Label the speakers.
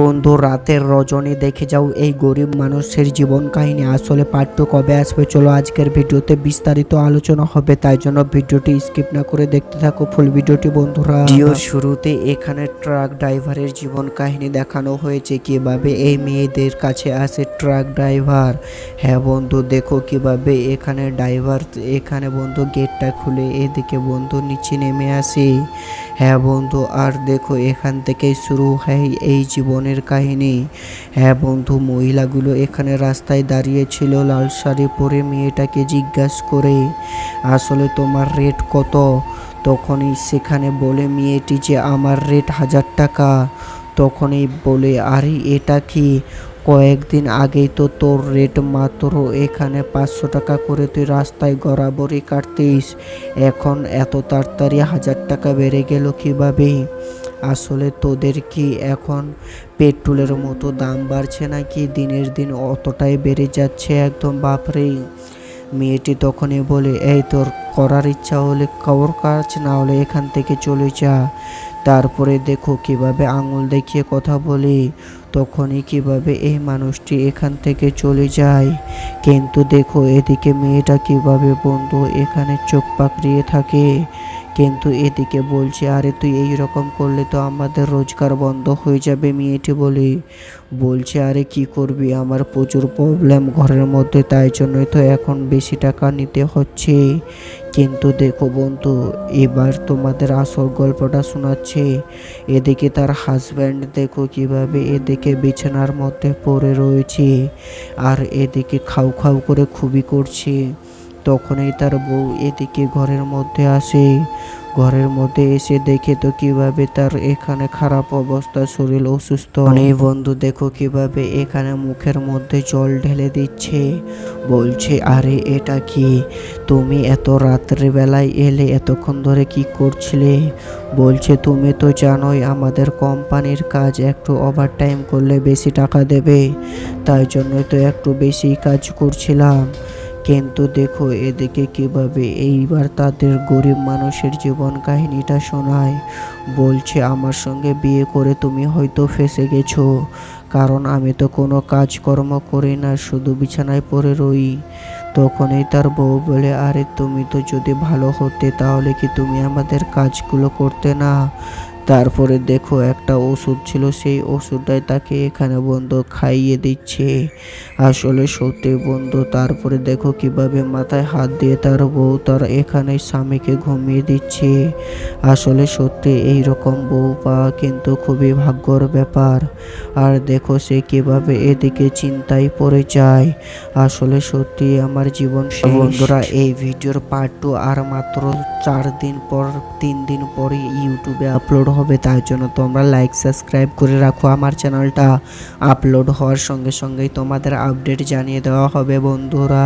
Speaker 1: বন্ধু, রাতের রজনী দেখে যাও এই গরিব মানুষের জীবন কাহিনী। আসলে পার্ট 2 কবে আসবে চলো আজকের ভিডিওতে বিস্তারিত আলোচনা হবে, তাই জন্য ভিডিওটি স্কিপ না করে দেখতে থাকো ফুল ভিডিওটি বন্ধুরা। ভিডিওর শুরুতে এখানে ট্রাক ড্রাইভারের জীবন কাহিনী দেখানো হয়েছে, কিভাবে এই মেয়েদের কাছে আসে ট্রাক ড্রাইভার। হ্যাঁ বন্ধু, দেখো কিভাবে এখানে ড্রাইভার এখানে বন্ধু গেটটা খুলে এদিকে বন্ধু নিচে নেমে আসে। হ্যাঁ বন্ধু, আর দেখো এখান থেকেই শুরু হয় এই জীবনের কাহিনী। হ্যাঁ বন্ধু, মহিলাগুলো এখানে রাস্তায় দাঁড়িয়েছিল লাল শাড়ি পরে মেয়েটাকে জিজ্ঞাসা করে আসলে তোমার রেট কত। তখনই সেখানে বলে মেয়েটি যে আমার রেট 1000 টাকা। তখনই বলে আরে এটা কি, কয়েকদিন আগেই তো তোর রেট মাত্র এখানে 500 টাকা করে তুই রাস্তায় গড়াগড়ি কাটতিস, এখন এত তাড়াতাড়ি 1000 টাকা বেড়ে গেল কিভাবে? আসলে তোদের কি এখন পেট্রোলের মতো দাম বাড়ছে নাকি? দিনের দিন অতটাই বেড়ে যাচ্ছে একদম, বাপরে। মেয়েটি তখনই বলে এই তোর করার ইচ্ছা হলে কর কাজ, না হলে এখান থেকে চলে যা। তারপরে দেখো কিভাবে আঙুল দেখিয়ে কথা বলে, তখনই কিভাবে এই মানুষটি এখান থেকে চলে যায়। কিন্তু দেখো এদিকে মেয়েটা কিভাবে বন্ধু এখানে চোখ পাকড়িয়ে থাকে, কিন্তু এদিকে বলছে আরে তুই এই রকম করলে তো আমাদের রোজগার বন্ধ হয়ে যাবে। মেয়েটি বলছে আরে কি করবি, আমার প্রচুর প্রবলেম ঘরের মধ্যে, তাই জন্যই তো এখন বেশি টাকা নিতে হচ্ছে। কিন্তু দেখো বন্ধু, এবার তোমাদের আসল গল্পটা শোনাচ্ছে। এদিকে তার হাজব্যান্ড দেখো কিভাবে এদিকে বিছানার মধ্যে পড়ে রয়েছে, আর এদিকে খাও খাও করে খুবই করছে। তখনই তার বউ এদিকে ঘরের মধ্যে আসে। ঘরের মধ্যে এসে দেখে তো কিভাবে তার এখানে খারাপ অবস্থা, শরীর অসুস্থ। অনেক বন্ধু দেখো কিভাবে এখানে মুখের মধ্যে জল ঢেলে দিচ্ছে, বলছে আরে এটা কি, তুমি এত রাত্রিবেলায় এলে, এতক্ষণ ধরে কি করছিলে? বলছে তুমি তো জানোই আমাদের কোম্পানির কাজ, একটু ওভারটাইম করলে বেশি টাকা দেবে, তাই জন্যই তো একটু বেশি কাজ করছিলাম। কিন্তু দেখো এদিকে কিভাবে এইবার তাদের গরিব মানুষের জীবন কাহিনীটা শোনায়। বলছে আমার সঙ্গে বিয়ে করে তুমি হয়তো ফেঁসে গেছো, কারণ আমি তো কোনো কাজকর্ম করি না, শুধু বিছানায় পড়ে রই। তখনই তার বউ বলে আরে তুমি তো যদি ভালো হতে তাহলে কি তুমি আমাদের কাজগুলো করতে না? তারপরে দেখো একটা ওষুধ ছিল, সেই ওষুধটাই তাকে এখানে বন্ধু খাইয়ে দিচ্ছে। আসলে সত্যি বন্ধু, তারপরে দেখো কিভাবে মাথায় হাত দিয়ে তার বউ তার এখানে স্বামীকে ঘুমিয়ে দিচ্ছে। আসলে সত্যি এইরকম বউ পাওয়া কিন্তু খুবই ভাগ্যর ব্যাপার। আর দেখো সে কিভাবে এদিকে চিন্তায় পড়ে যায়। আসলে সত্যি আমার জীবন শেষ। বন্ধুরা, এই ভিডিওর পার্ট 2 আর মাত্র 3 দিন পরে ইউটিউবে আপলোড হবে, তাই জন্য তোমরা লাইক সাবস্ক্রাইব করে রাখো। আমার চ্যানেলটা আপলোড হওয়ার সঙ্গে সঙ্গেই তোমাদের আপডেট জানিয়ে দেওয়া হবে বন্ধুরা।